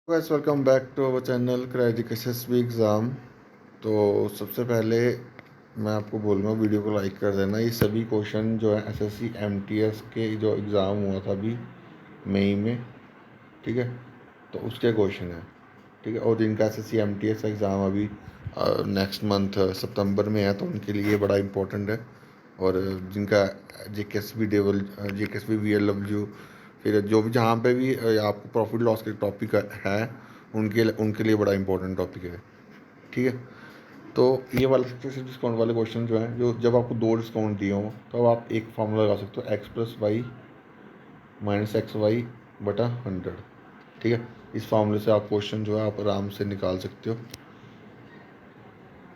Guys welcome back to our channel Crazic SSB exam. तो सबसे पहले मैं आपको बोलूँगा वीडियो को लाइक कर देना। ये सभी क्वेश्चन जो है एसएससी एमटीएस के जो एग्ज़ाम हुआ था अभी मई में, ठीक है, तो उसके क्वेश्चन है, ठीक है। और जिनका एसएससी एमटीएस का एग्ज़ाम अभी नेक्स्ट मंथ सितंबर में है तो उनके लिए बड़ा इंपॉर्टेंट है। और जिनका जेकेएसबी डेवल जेकेएसबी वीएलडब्ल्यू फिर जो भी जहाँ पे भी आपको प्रॉफिट लॉस के टॉपिक है उनके लिए बड़ा इंपॉर्टेंट टॉपिक है, ठीक है। तो ये वाले सक्सेसिव डिस्काउंट वाले क्वेश्चन जो हैं, जो जब आपको दो डिस्काउंट दिए हों तो अब आप एक फार्मूला लगा सकते हो, X plus Y minus X Y बटा 100, ठीक है। इस फार्मूले से आप क्वेश्चन जो है आप आराम से निकाल सकते हो,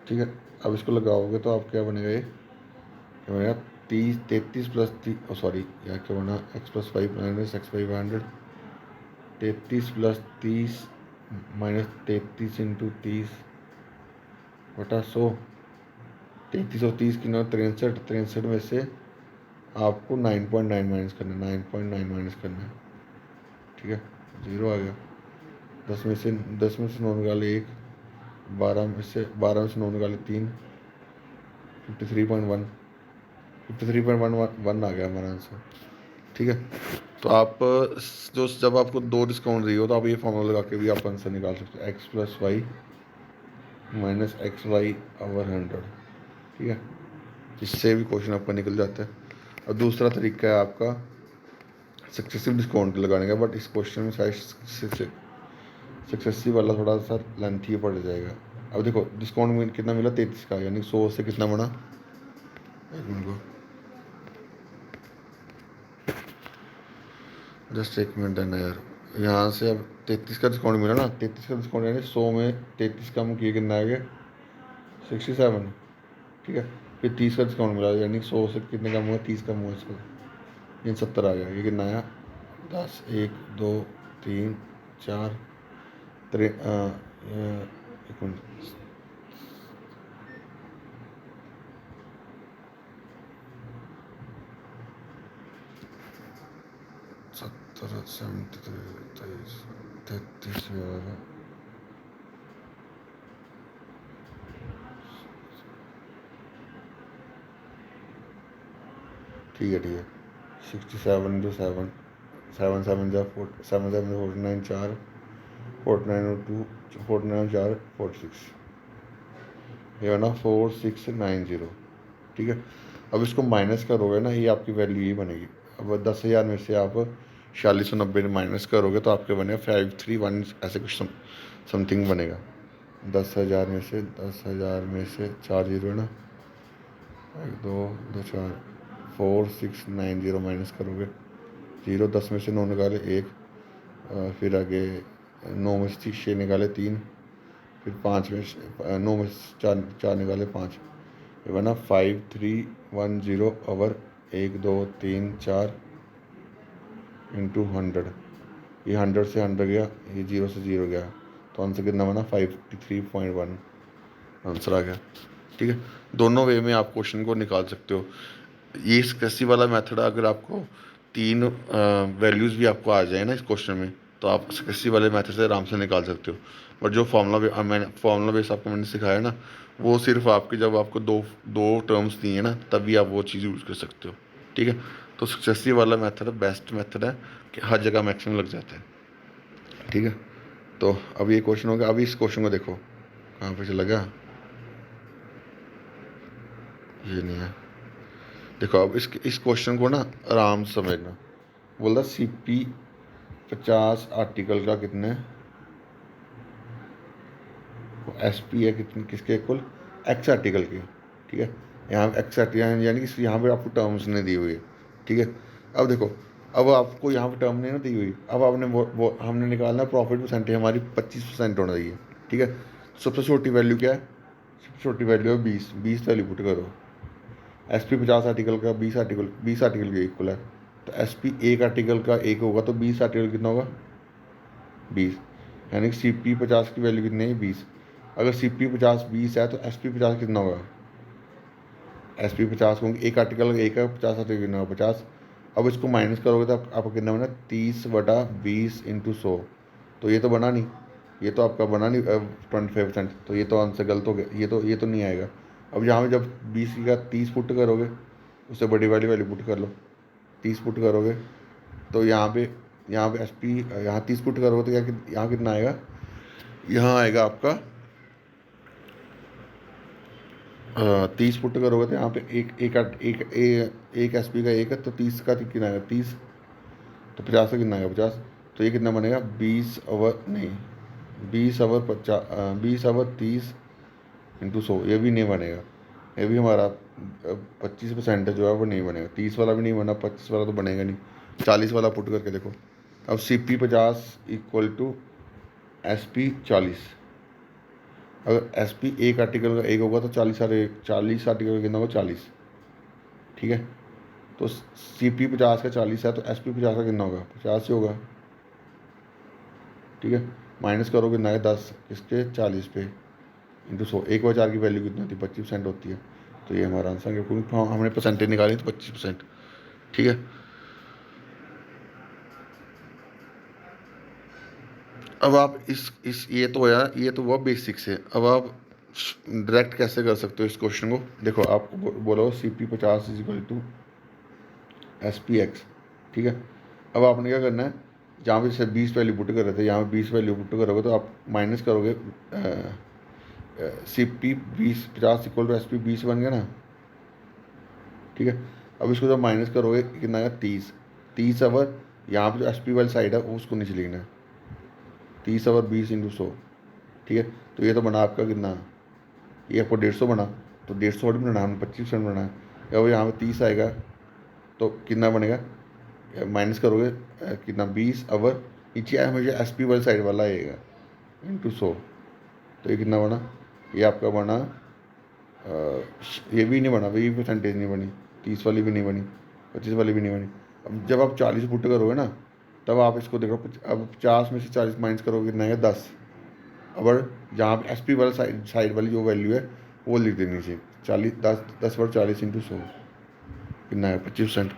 ठीक है। अब इसको लगाओगे तो आप क्या बनेगा, ये बनेगा 33 प्लस सॉरी या क्या बना, X plus Y minus X Y 100, 33 plus 30 minus 33 into 30 बटा 100। 33 और 30 की नौ 63, 63 में से आपको 9.9 माइनस करना है, 9.9 माइनस करना है, ठीक है। ज़ीरो आ गया। 10 में से 9 निकाले 1, 12 में से 9 निकाले 3, 53.1, 53.11 आ गया हमारा आंसर, ठीक है। तो आप जो जब आपको दो डिस्काउंट दिए हो तो आप ये फॉर्मूला लगा के भी आप आंसर निकाल सकते हो, X plus Y minus X Y over 100, ठीक है। इससे भी क्वेश्चन आपका निकल जाता है। और दूसरा तरीका है आपका सक्सेसिव डिस्काउंट लगाने का, बट इस क्वेश्चन में शायद सक्सेसिव वाला थोड़ा सा लेंथी पड़ जाएगा। अब देखो डिस्काउंट में कितना मिला, 33 का, यानी 100 से कितना बना, एक मिनट को, जस्ट एक मिनट है ना यार। यहाँ से अब 33 का डिस्काउंट मिला ना, 33 का डिस्काउंट यानी 100 में 33 कम किए कितना आ गया, 67, ठीक है। फिर 30 का डिस्काउंट मिला यानी 100 से कितने कम हुआ, 30 कम हुआ इसका, ये 70 आ गया। ये कितना आया, 10, 1, 2, 3, 4, एक मिनट, 70, 73, 33, ठीक है, ठीक है। 67 इंटू 7, 7 7 जा 7 7 49, 4 49 और 2 49 4 46, ये बना 4690, ठीक है। अब इसको माइनस करोगे ना, ये आपकी वैल्यू ये बनेगी। अब 10,000 में से आप 4690 माइनस करोगे तो आपके बनेगा 531 ऐसे कुछ समथिंग बनेगा। 10,000 में से 10,000 में से 4 जीरो है ना, 1 2 2 4, 4690 माइनस करोगे, जीरो, 10 में से 9 निकाले 1, फिर आगे 9 में से 6 निकाले 3, फिर 5 में 9 में से 4 निकाले 5, ये बना 5310 ओवर 1 2 3 4 इंटू 100। ये 100 से 100 गया, ये 0 से 0 गया, तो आंसर कितना बना, 53.1 आंसर आ गया, ठीक है। दोनों वे में आप क्वेश्चन को निकाल सकते हो। ये स्केसी वाला मेथड अगर आपको तीन वैल्यूज़ भी आपको आ जाए ना इस क्वेश्चन में, तो आप स्केसी वाले मेथड से आराम से निकाल सकते हो। और जो फार्मूला बेस आपको मैंने सिखाया ना, वो सिर्फ आपके जब आपको दो दो टर्म्स दिए ना तभी आप वो चीज़ यूज़ कर सकते हो, ठीक है। तो सक्सेसिव वाला मेथड बेस्ट मेथड है कि हर जगह मैक्सिमम लग जाता है, ठीक है। तो अब ये क्वेश्चन हो गया। अभी इस क्वेश्चन को देखो कहाँ पे चला गया, ये नहीं है। देखो अब इस क्वेश्चन को ना आराम से समझना। बोल रहा CP 50 आर्टिकल का कितने, SP है कितने, किसके इक्वल, एक्स आर्टिकल के, ठीक है। यहाँ एक्स आर्टिकल यानी कि यहाँ पे आपको टर्म्स नहीं दी हुई है, ठीक है। अब देखो, अब आपको यहाँ पे टर्म नहीं ना दी हुई, अब आपने वो हमने निकालना प्रॉफिट परसेंटेज हमारी 25% होना चाहिए, ठीक है। सबसे छोटी वैल्यू क्या है, सबसे छोटी वैल्यू है 20, 20 वैल्यू पुट करो। SP 50 आर्टिकल का 20 आर्टिकल के इक्वल है, तो SP एक आर्टिकल का एक होगा, तो 20 आर्टिकल कितना होगा, 20, यानी कि CP 50 की वैल्यू कितनी है, 20। अगर CP 50 20 है तो SP 50 कितना होगा, SP 50 को एक आर्टिकल एक है, 50 आर्टिकल कितना होगा, 50। अब इसको माइनस करोगे तो आपको कितना बना, 30 बटा 20 इंटू 100, तो ये तो बना नहीं, ये तो आपका बना नहीं 25%, तो ये तो आंसर गलत हो गया, ये तो नहीं आएगा। अब यहाँ पे जब 20 का 30 पुट करोगे, उससे बड़ी वाली वैल्यू पुट कर लो, 30 पुट करोगे तो यहाँ पे एस पी यहाँ 30 पुट करोगे तो यहाँ कितना आएगा, यहाँ आएगा आपका 30 पुट करोगे तो यहाँ पे एक एस पी का एक है, तो 30 का कितना आएगा 30, तो 50 का कितना आएगा 50, तो ये कितना बनेगा 20 ओवर नहीं 20 ओवर 30 इंटू 100, ये भी नहीं बनेगा। ये भी हमारा 25% जो है वो नहीं बनेगा, 30 वाला भी नहीं बना, 25 वाला तो बनेगा नहीं। 40 वाला पुट करके देखो। अब CP 50 इक्वल टू SP 40। अगर SP एक आर्टिकल का एक होगा तो 40 आर्टिकल का कितना होगा 40, ठीक है। तो CP 50 का 40 है तो SP 50 का कितना होगा 50 ही होगा, ठीक है। माइनस करो कितना है 10 किसके 40 पे इंटू 100, 1/4 की वैल्यू कितनी होती है 25% होती है। तो ये हमारा आंसर है, क्योंकि हमने परसेंटेज निकाली तो 25%, ठीक है। अब आप इस ये तो होया, ये तो वो बेसिक्स है। अब आप डायरेक्ट कैसे कर सकते हो इस क्वेश्चन को, देखो आपको बोलो CP 50 is equal to SP x, ठीक है। अब आपने क्या करना है, जहाँ पे जैसे 20 वैल्यू पुट कर रहे थे, यहाँ पे 20 वैल्यू पुट करोगे तो आप माइनस करोगे CP 50 इक्वल टू SP 20 बन गया ना, ठीक है। अब इसको जब माइनस करोगे कितना आएगा 30 ओवर यहाँ पे जो SP वाली साइड है उसको नीचे लिखना है, 30 ओवर 20 इंटू 100, ठीक है। तो ये तो बना आपका कितना, ये आपको 150 बना, तो 150 थोड़ी बनाना हमने 25% बनाना है। अब यहाँ पे 30 आएगा तो कितना बनेगा, माइनस करोगे कितना 20 ओवर नीचे आया मुझे SP वाली साइड वाला आएगा इंटू 100, तो ये कितना बना, ये आपका बना ये भी नहीं बना, ये परसेंटेज नहीं बनी, 30 वाली भी नहीं बनी, 25 वाली भी नहीं बनी। अब जब आप 40 पुट करोगे ना, तब आप इसको देखो, अब 50 में से 40 माइनस करोगे कितना आएगा 10। अब जहाँ पे SP वाला साइड वाली जो वैल्यू है वो लिख देनी चाहिए, 10 पर 40 इंटू 100 कितना है 25%।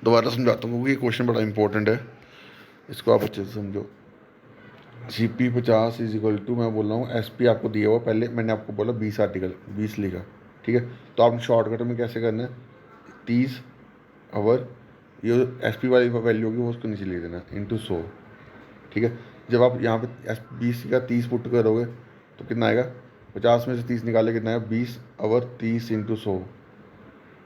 दोबारा समझाता हूँ क्योंकि ये क्वेश्चन बड़ा इंपॉर्टेंट है, इसको आप अच्छे से समझो। CP 50 इज इक्वल टू, मैं बोल रहा हूँ SP आपको दिया हुआ, पहले मैंने आपको बोला 20 आर्टिकल 20 लिखा, ठीक है। तो आपने शॉर्टकट में कैसे करना है, 30 ओवर ये SP वाली वैल्यू होगी वो उसको नीचे लिख देना इंटू 100, ठीक है। जब आप यहाँ पे 20 का 30 पुट करोगे तो कितना आएगा, 50 में से 30 निकाले कितना आएगा 20 ओवर 30 इंटू 100,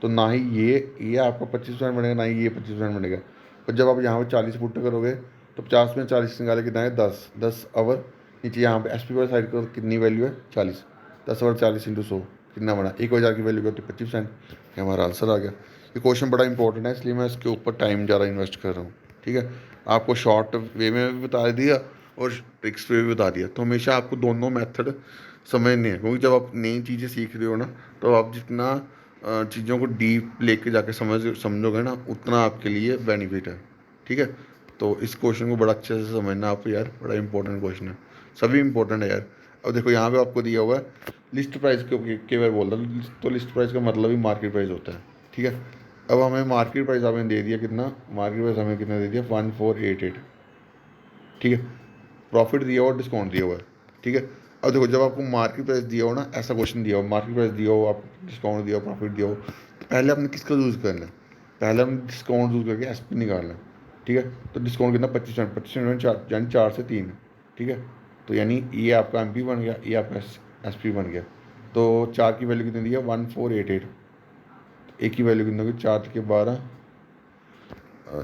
तो ना ही ये आपका 25% बनेगा, ना ही ये 25% बनेगा। और जब आप यहाँ पे 40 पुट करोगे तो 50 में 40 निकाले कितना है 10 ओवर नीचे यहाँ पे SP वाली साइड को कितनी वैल्यू है 40, 10 ओवर 40 इंटू 100 कितना बना 1/1000 की वैल्यू होती है 25%, हमारा आंसर आ गया। ये क्वेश्चन बड़ा इंपॉर्टेंट है इसलिए मैं इसके ऊपर टाइम ज़्यादा इन्वेस्ट कर रहा हूँ, ठीक है। आपको शॉर्ट वे में भी बता दिया और ट्रिक्स वे भी बता दिया, तो हमेशा आपको दोनों मेथड समझने हैं, क्योंकि जब आप नई चीज़ें सीख रहे हो ना, तो आप जितना चीज़ों को डीप लेके जाके समझोगे ना, उतना आपके लिए बेनिफिट है, ठीक है। तो इस क्वेश्चन को बड़ा अच्छे से समझना आप यार, बड़ा इंपॉर्टेंट क्वेश्चन है, सभी इंपॉर्टेंट है यार। अब देखो यहाँ पे आपको दिया हुआ है लिस्ट प्राइस के बारे बोल रहा हूँ, तो लिस्ट प्राइस का मतलब ही मार्केट प्राइस होता है, ठीक है। अब हमें मार्केट प्राइस आपने दे दिया कितना, मार्केट प्राइस हमें कितना दे दिया 1488, ठीक है। प्रॉफिट दिया हुआ डिस्काउंट दिया हुआ है, ठीक है। अब देखो जब आपको मार्केट प्राइस दिया हो ना, ऐसा क्वेश्चन दिया हो, मार्केट प्राइस दिया हो, आप डिस्काउंट दिया हो, प्रॉफिट दिया हो, तो पहले आपने किसका यूज़ करना है, पहले हमने डिस्काउंट यूज़ करके SP निकालना है, ठीक है। तो डिस्काउंट कितना 25%, 25% यानी 4 से 3, ठीक है। तो यानी ये आपका MP बन गया, ये आपका SP बन गया। तो 4 की वैल्यू कितनी दी है 1488, एक की वैल्यू कितनी होगी 4 के 12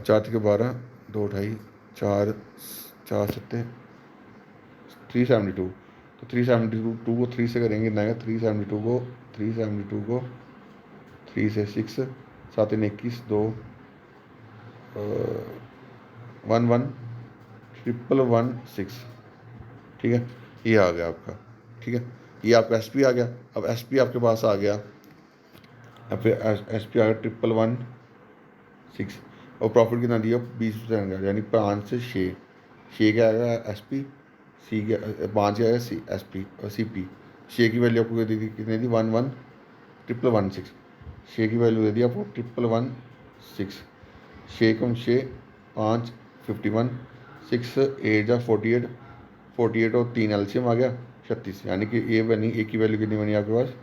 2 2.5 4 4 7 372, तो 372 को 3 से करेंगे कितना आएगा, 372 को 3 से 6 7 21 2 11,116, ठीक है। ये आ गया आपका, ठीक है। ये आपका SP आ गया। अब SP आपके पास आ गया, अब फिर SP आ गया 11,116, और प्रॉफिट कितना दिया 20% का, यानी 5 से 6, 6 क्या आएगा SP, 5 क्या आएगा SP और CP। 6 की वैल्यू आपको दी थी कितनी दी 11,116, 6 की वैल्यू दे दी आपको 11,116, 6 कम 6 5 51, 6 8 जा 48, 48 और 3 एलसीएम आ गया 36, यानी कि ये बनी, ए की वैल्यू कितनी बनी आपके पास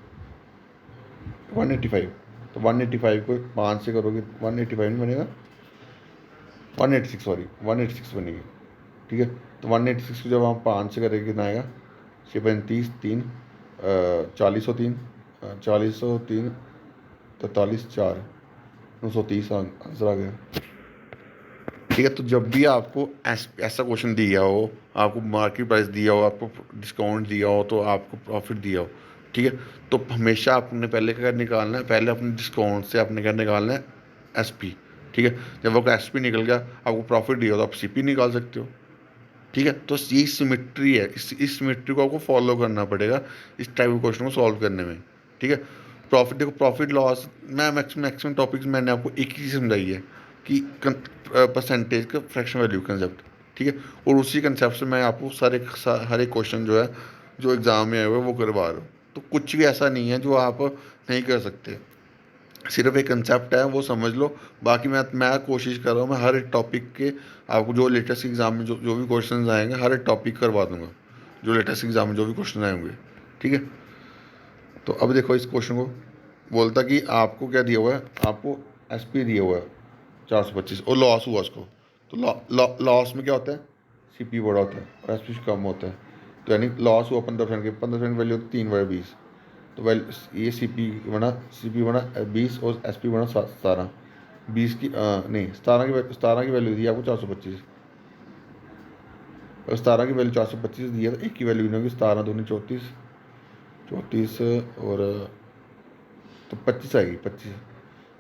185। तो 185 को 5 से करोगे 185 नहीं बनेगा, 186, सॉरी 186 बनेगी। ठीक है, तो 186 को जब हम 5 से करेंगे कितना आएगा 6 35 3 4003 4003 43 4 930 आंसर आ गया। ठीक है, तो जब भी आपको ऐसा क्वेश्चन दिया हो, आपको मार्केट प्राइस दिया हो, आपको डिस्काउंट दिया हो, तो आपको प्रॉफिट दिया हो, ठीक है, तो हमेशा आपने पहले क्या निकालना है, पहले अपने डिस्काउंट से आपने क्या निकालना है एसपी। ठीक है, जब आपका एसपी निकल गया, आपको प्रॉफिट दिया हो तो आप सीपी निकाल सकते हो। ठीक है, तो ये सिमेट्री है, इस सिमेट्री को आपको फॉलो करना पड़ेगा इस टाइप के क्वेश्चन को सॉल्व करने में। ठीक है, प्रॉफिट देखो, प्रॉफिट लॉस मैं मैक्सिमम टॉपिक्स मैंने आपको एक ही चीज़ समझाई है कि परसेंटेज का फ्रैक्शन वैल्यू कंसेप्ट। ठीक है, और उसी कंसेप्ट से मैं आपको हर एक क्वेश्चन जो है जो एग्ज़ाम में आए हुए वो करवा रहा हूँ। तो कुछ भी ऐसा नहीं है जो आप नहीं कर सकते, सिर्फ एक कंसेप्ट है वो समझ लो। बाकी मैं कोशिश कर रहा हूँ, मैं हर एक टॉपिक के आपको जो लेटेस्ट एग्जाम में जो भी क्वेश्चन आएंगे हर एक टॉपिक करवा दूंगा, जो लेटेस्ट एग्जाम में जो भी क्वेश्चन आए होंगे। ठीक है, तो अब देखो इस क्वेश्चन को, बोलता कि आपको क्या दिया हुआ है, आपको एसपी दिया हुआ है 425 और लॉस हुआ उसको। तो लॉस में क्या होता है, सीपी बड़ा होता है और एसपी कम होता है। तो यानी लॉस हुआ 15% के, 15% वैल्यू होती है 3/20। तो ये सी पी बना 20 और एस पी बना 17। 20 की नहीं 17 की वैल्यू दी आपको 425, और 17 की वैल्यू 425 दी है, तो एक की वैल्यू नहीं होगी, 17 दूनी 34, 34 और तो 25 आएगी, 25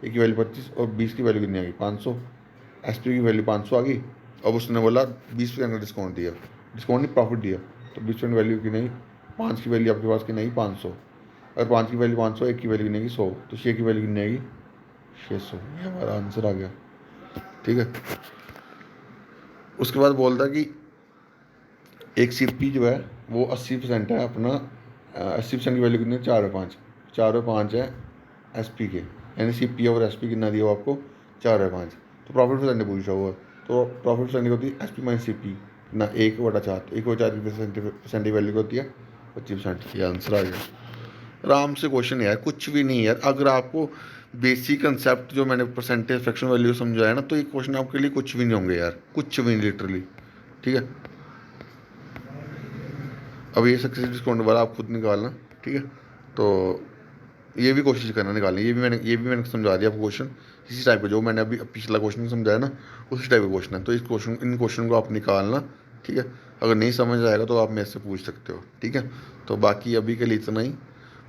एक की वैल्यू 25 और 20 की वैल्यू कितनी आ गई 500। एस पी की वैल्यू 500 आ गई। अब उसने बोला 20% का डिस्काउंट दिया, डिस्काउंट नहीं प्रॉफिट दिया, तो 20% वैल्यू की नहीं, 5 की वैल्यू आपके पास की नहीं 500, अगर 5 की वैल्यू 500, एक की वैल्यू कितनी 100, तो 6 की वैल्यू कितनी आएगी 600। ये हमारा आंसर आ गया। ठीक है, उसके बाद बोलता कि एक सीपी जो है वो 80% है अपना, 80% की वैल्यू कितनी है 4/5, 4/5 है एसपी के, यानी सीपी और एसपी कितना दिया हो आपको 4/5। तो प्रॉफिट परसेंटेज पूछा हुआ है, तो प्रॉफिट परसेंटेज होती है एसपी माइनस सीपी ना 1/4, तो 1/4 की परसेंटेज वैल्यू होती है 25%। ये आंसर आ गया। आराम से क्वेश्चन है यार, कुछ भी नहीं यार, अगर आपको बेसिक कंसेप्ट जो मैंने परसेंटेज फ्रैक्शन वैल्यू समझाया ना, तो ये क्वेश्चन आपके लिए कुछ भी नहीं होंगे यार, कुछ भी नहीं लिटरली। ठीक है, अब ये सक्सेस डिस्काउंट वाला आप खुद निकालना। ठीक है, तो ये भी कोशिश करना निकालने, ये भी मैंने समझा दिया आपको क्वेश्चन, इसी टाइप का जो मैंने अभी पिछला क्वेश्चन समझाया ना, उसी टाइप का क्वेश्चन है। तो इन क्वेश्चन को आप निकालना। ठीक है, अगर नहीं समझ आएगा तो आप मेरे से पूछ सकते हो। ठीक है, तो बाकी अभी के लिए इतना ही।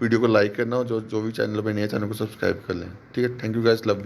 वीडियो को लाइक करना और जो जो भी चैनल पे नए चैनल को सब्सक्राइब कर लें। ठीक है, thank you guys, love you.